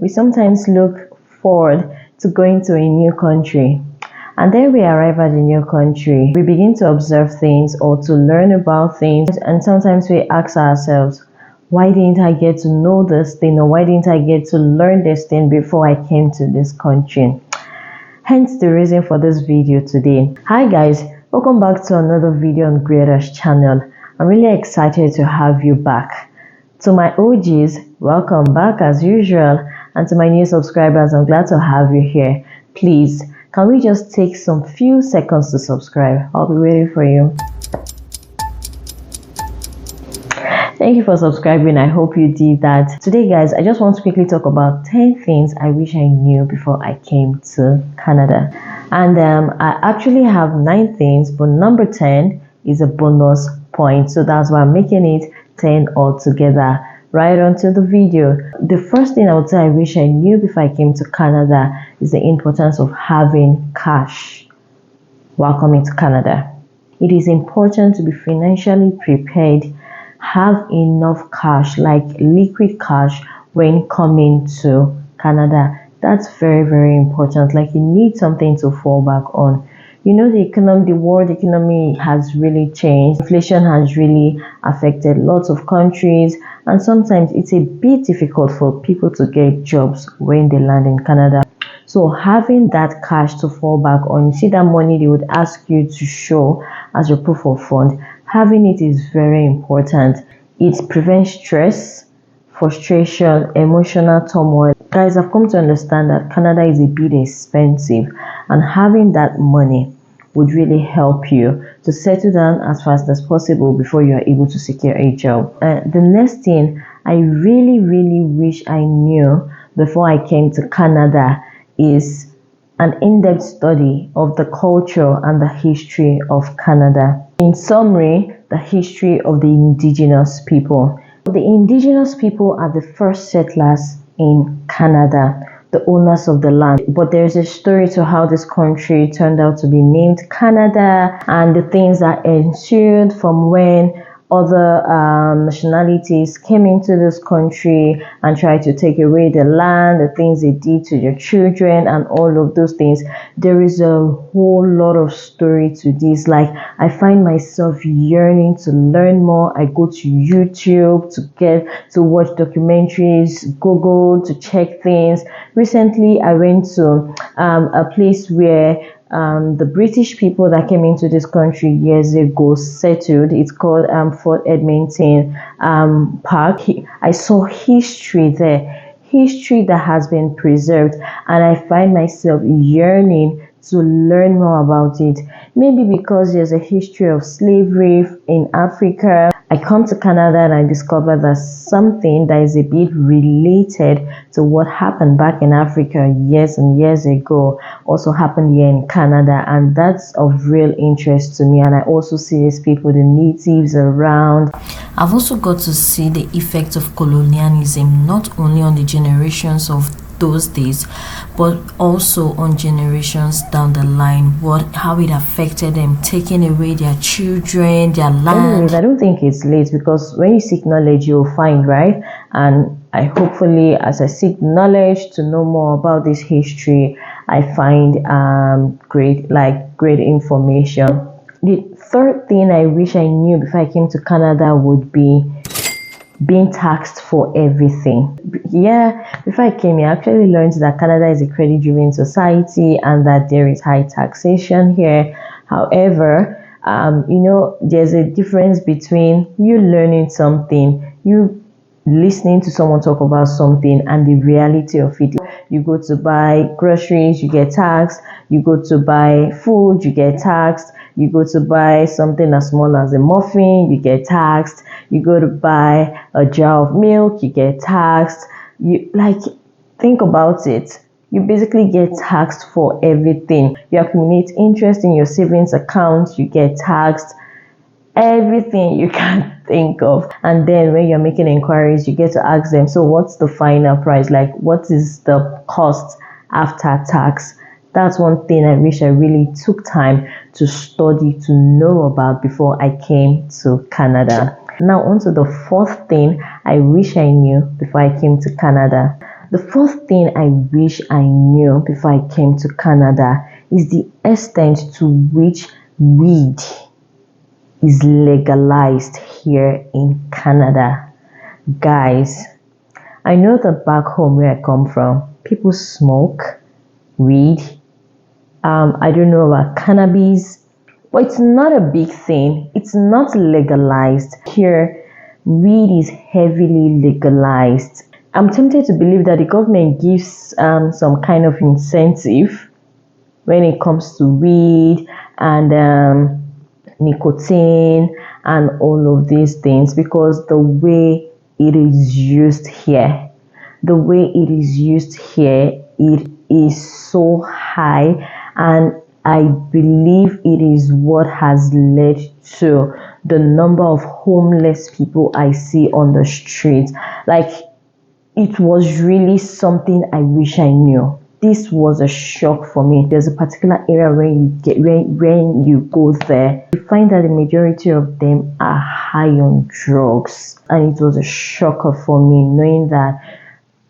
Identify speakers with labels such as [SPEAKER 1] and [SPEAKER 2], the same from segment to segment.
[SPEAKER 1] We sometimes look forward to going to a new country. And then we arrive at the new country. We begin to observe things or to learn about things. And sometimes we ask ourselves, why didn't I get to know this thing, or why didn't I get to learn this thing before I came to this country? Hence the reason for this video today. Hi guys, welcome back to another video on Creators channel. I'm really excited to have you back. To my OGs, welcome back as usual. And to my new subscribers, I'm glad to have you here. Please, can we just take some few seconds to subscribe? I'll be waiting for you. Thank you for subscribing. I hope you did that. Today guys, I just want to quickly talk about 10 things I wish I knew before I came to Canada. And I actually have 9 things, but number 10 is a bonus point. So that's why I'm making it 10 altogether. Right onto the video. The first thing I would say I wish I knew before I came to Canada is the importance of having cash while coming to Canada. It is important to be financially prepared, have enough cash, like liquid cash, when coming to Canada. That's very, very important. Like, you need something to fall back on. You know, the world economy has really changed. Inflation has really affected lots of countries, and sometimes it's a bit difficult for people to get jobs when they land in Canada. So having that cash to fall back on, you see that money they would ask you to show as your proof of fund, having it is very important. It prevents stress, frustration, emotional turmoil. Guys, I've come to understand that Canada is a bit expensive, and having that money would really help you to settle down as fast as possible before you are able to secure a job. The next thing I really wish I knew before I came to Canada is an in-depth study of the culture and the history of Canada. In summary, the history of the indigenous people. The indigenous people are the first settlers in Canada, the owners of the land. But there's a story to how this country turned out to be named Canada, and the things that ensued from when other nationalities came into this country and tried to take away the land, the things they did to their children, and all of those things. There is a whole lot of story to this. Like, I find myself yearning to learn more. I go to YouTube to watch documentaries, Google to check things. Recently, I went to a place where the British people that came into this country years ago settled. It's called Fort Edmonton Park. I saw history there, history that has been preserved, and I find myself yearning to learn more about it. Maybe because there's a history of slavery in Africa. I come to Canada and I discover that something that is a bit related to what happened back in Africa years and years ago also happened here in Canada, and that's of real interest to me. And I also see these people, the natives around.
[SPEAKER 2] I've also got to see the effect of colonialism, not only on the generations of those days, but also on generations down the line, how it affected them, taking away their children, their land.
[SPEAKER 1] Anyways, I don't think it's late, because when you seek knowledge, you'll find, right? And I hopefully, as I seek knowledge to know more about this history, I find great information. The third thing I wish I knew before I came to Canada would be being taxed for everything. Yeah, before I came here, I actually learned that Canada is a credit-driven society and that there is high taxation here. However, you know, there's a difference between you learning something, you listening to someone talk about something, and the reality of it. You go to buy groceries, you get taxed. You go to buy food, you get taxed. You go to buy something as small as a muffin, you get taxed. You go to buy a jar of milk, you get taxed. Think about it. You basically get taxed for everything. You accumulate interest in your savings account, you get taxed. Everything you can think of. And then when you're making inquiries, you get to ask them, so what's the final price? Like, what is the cost after tax? That's one thing I wish I really took time to study, to know about before I came to Canada. Now on to the fourth thing I wish I knew before I came to Canada. The fourth thing I wish I knew before I came to Canada is the extent to which weed is legalized here in Canada. Guys, I know that back home where I come from, people smoke weed. I don't know about cannabis, but it's not a big thing. It's not legalized. Here, weed is heavily legalized. I'm tempted to believe that the government gives some kind of incentive when it comes to weed and nicotine and all of these things, because the way it is used here, it is so high, and I believe it is what has led to the number of homeless people I see on the streets. Like, it was really something I wish I knew. This was a shock for me. There's a particular area when you go there, you find that the majority of them are high on drugs, and it was a shocker for me knowing that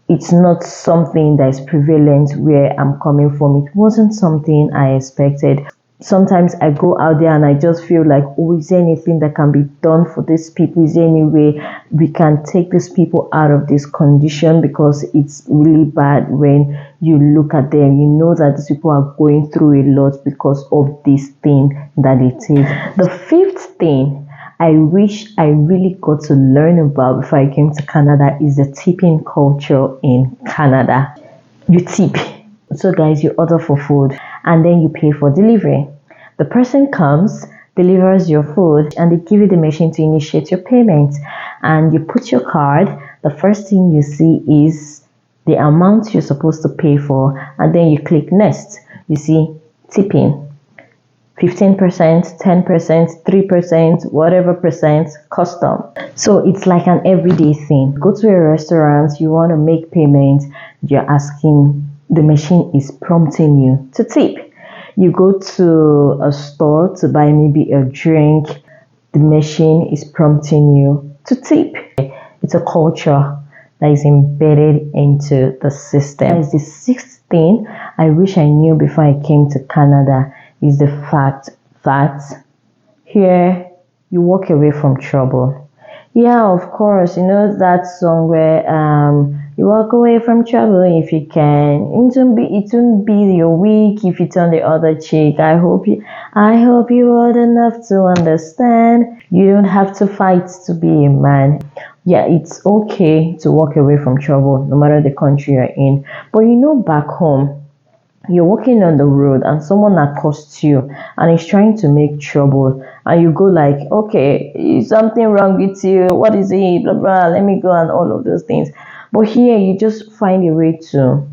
[SPEAKER 1] it's not something that is prevalent where I'm coming from. It wasn't something I expected. Sometimes I go out there and I just feel like, oh, is there anything that can be done for these people? Is there any way we can take these people out of this condition? Because it's really bad when you look at them. You know that these people are going through a lot because of this thing that they take. The fifth thing I wish I really got to learn about before I came to Canada is the tipping culture in Canada. You tip. So guys, you order for food and then you pay for delivery. The person comes, delivers your food, and they give you the machine to initiate your payment. And you put your card. The first thing you see is the amount you're supposed to pay for, and then you click next. You see tipping. 15%, 10%, 3%, whatever percent, custom. So it's like an everyday thing. Go to a restaurant, you want to make payment, you're asking, the machine is prompting you to tip. You go to a store to buy maybe a drink, the machine is prompting you to tip. It's a culture that is embedded into the system. The sixth thing I wish I knew before I came to Canada is the fact that here you walk away from trouble. Yeah, of course, you know that song where you walk away from trouble if you can. It won't be your week if you turn the other cheek. I hope you old enough to understand. You don't have to fight to be a man. Yeah, it's okay to walk away from trouble no matter the country you're in. But you know, back home, you're walking on the road and someone accosts you and is trying to make trouble, and you go like, okay, is something wrong with you? What is it? Blah blah, let me go, and all of those things. But here you just find a way to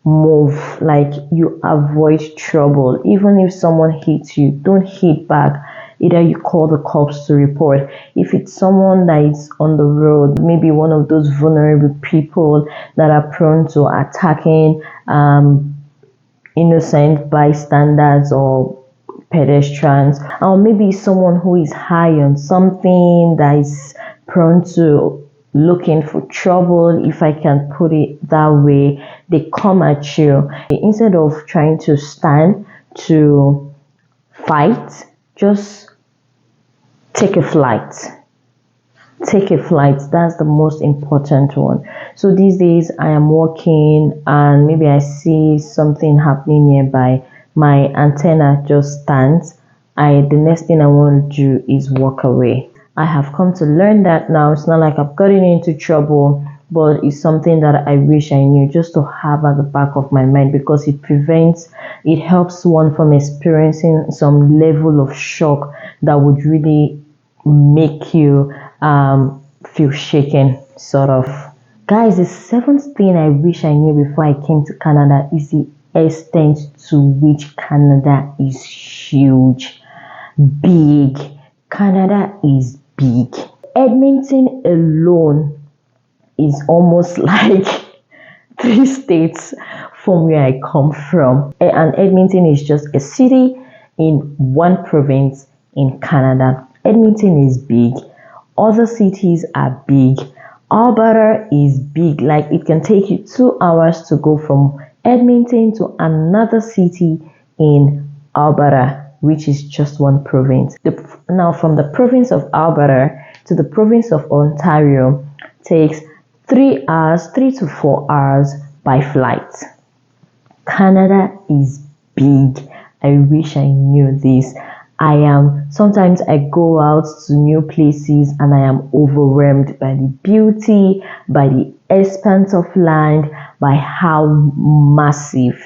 [SPEAKER 1] move, like you avoid trouble. Even if someone hits you, don't hit back. Either you call the cops to report. If it's someone that is on the road, maybe one of those vulnerable people that are prone to attacking innocent bystanders or pedestrians, or maybe someone who is high on something that is prone to looking for trouble, if I can put it that way, they come at you. Instead of trying to stand to fight, just take a flight. That's the most important one. So these days I am walking and maybe I see something happening nearby, my antenna just stands. The next thing I want to do is walk away. I have come to learn that now. It's not like I've gotten into trouble, but it's something that I wish I knew, just to have at the back of my mind, because it helps one from experiencing some level of shock that would really make you feel shaken, sort of. Guys, the seventh thing I wish I knew before I came to Canada is the extent to which Canada is huge, big. Canada is big. Edmonton alone is almost like 3 states from where I come from. And Edmonton is just a city in one province in Canada. Edmonton is big. Other cities are big. Alberta is big, like it can take you 2 hours to go from Edmonton to another city in Alberta, which is just one province. Now, from the province of Alberta to the province of Ontario takes 3 hours, 3 to 4 hours by flight. Canada is big. I wish I knew this. Sometimes I go out to new places and I am overwhelmed by the beauty, by the expanse of land, by how massive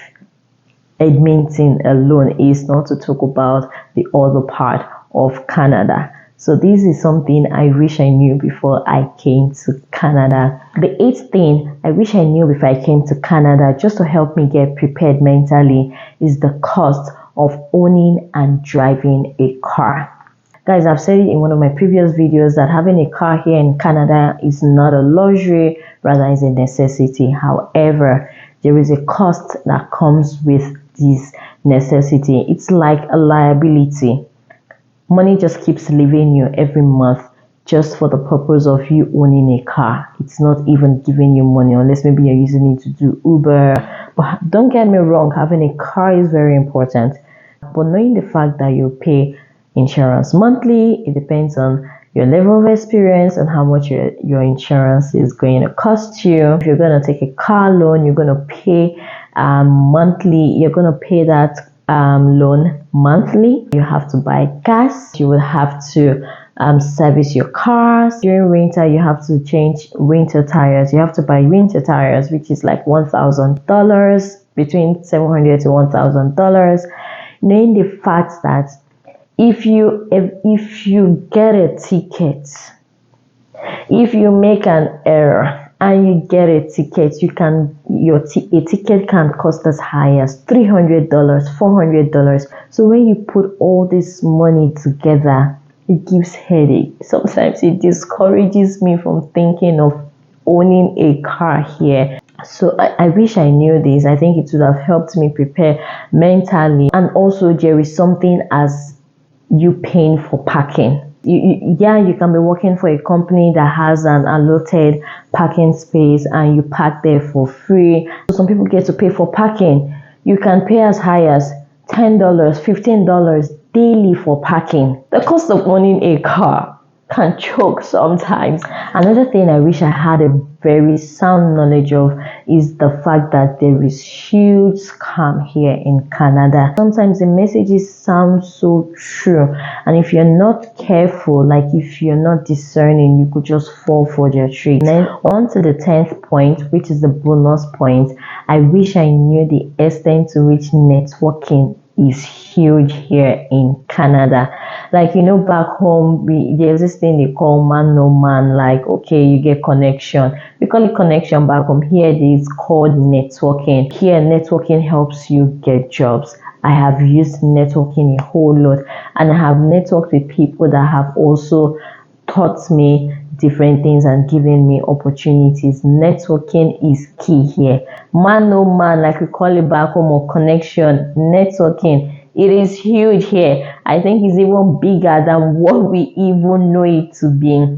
[SPEAKER 1] Edmonton alone is, not to talk about the other part of Canada. So this is something I wish I knew before I came to Canada. The 8th thing I wish I knew before I came to Canada, just to help me get prepared mentally, is the cost of owning and driving a car. Guys, I've said it in one of my previous videos that having a car here in Canada is not a luxury, rather is a necessity. However, there is a cost that comes with this necessity. It's like a liability. Money just keeps leaving you every month just for the purpose of you owning a car. It's not even giving you money unless maybe you're using it to do Uber. But don't get me wrong, having a car is very important. But knowing the fact that you pay insurance monthly, it depends on your level of experience and how much your insurance is going to cost you. If you're going to take a car loan, you're going to pay monthly. You're going to pay that loan monthly. You have to buy gas. You will have to service your cars. During winter, you have to change winter tires. You have to buy winter tires, which is like $1,000, between $700 to $1,000. Knowing the fact that if you get a ticket, if you make an error and you get a ticket, a ticket can cost as high as $300, $400. So when you put all this money together, it gives headache. Sometimes it discourages me from thinking of owning a car here. So I wish I knew this. I think it would have helped me prepare mentally. And also there is something as you paying for parking. You can be working for a company that has an allotted parking space and you park there for free. Some people get to pay for parking. You can pay as high as $10, $15 daily for parking. The cost of owning a car can choke sometimes. Another thing I wish I had a very sound knowledge of is the fact that there is huge scam here in Canada. Sometimes the messages sound so true, and if you're not careful, like if you're not discerning, you could just fall for their trick. Then on to the 10th point, which is the bonus point. I wish I knew the extent to which networking is huge here in Canada. Like, back home, there's this thing they call man no man. Like, okay, you get connection. We call it connection back home. Here it is called networking. Here, networking helps you get jobs. I have used networking a whole lot, and I have networked with people that have also taught me different things and given me opportunities. Networking is key here. Man no man, like we call it back home, or connection. Networking, it is huge here. I think it's even bigger than what we even know it to be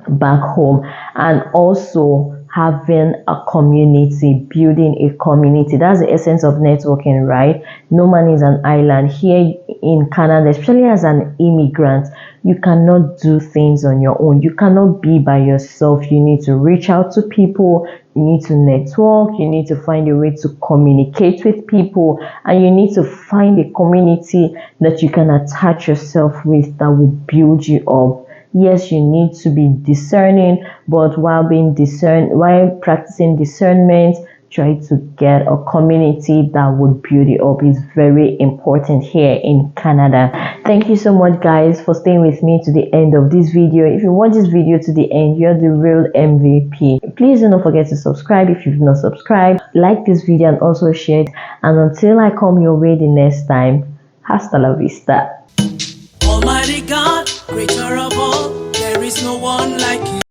[SPEAKER 1] back home. And also having a community, building a community. That's the essence of networking, right? No man is an island. Here in Canada, especially as an immigrant, you cannot do things on your own. You cannot be by yourself. You need to reach out to people. You need to network. You need to find a way to communicate with people. And you need to find a community that you can attach yourself with that will build you up. Yes, you need to be discerning, but while practicing discernment, try to get a community that would build you up. Is very important here in Canada. Thank you so much, guys, for staying with me to the end of this video. If you watch this video to the end, you're the real MVP. Please do not forget to subscribe if you've not subscribed. Like this video and also share it. And until I come your way the next time, hasta la vista.
[SPEAKER 3] Almighty God, creator of all, there is no one like you.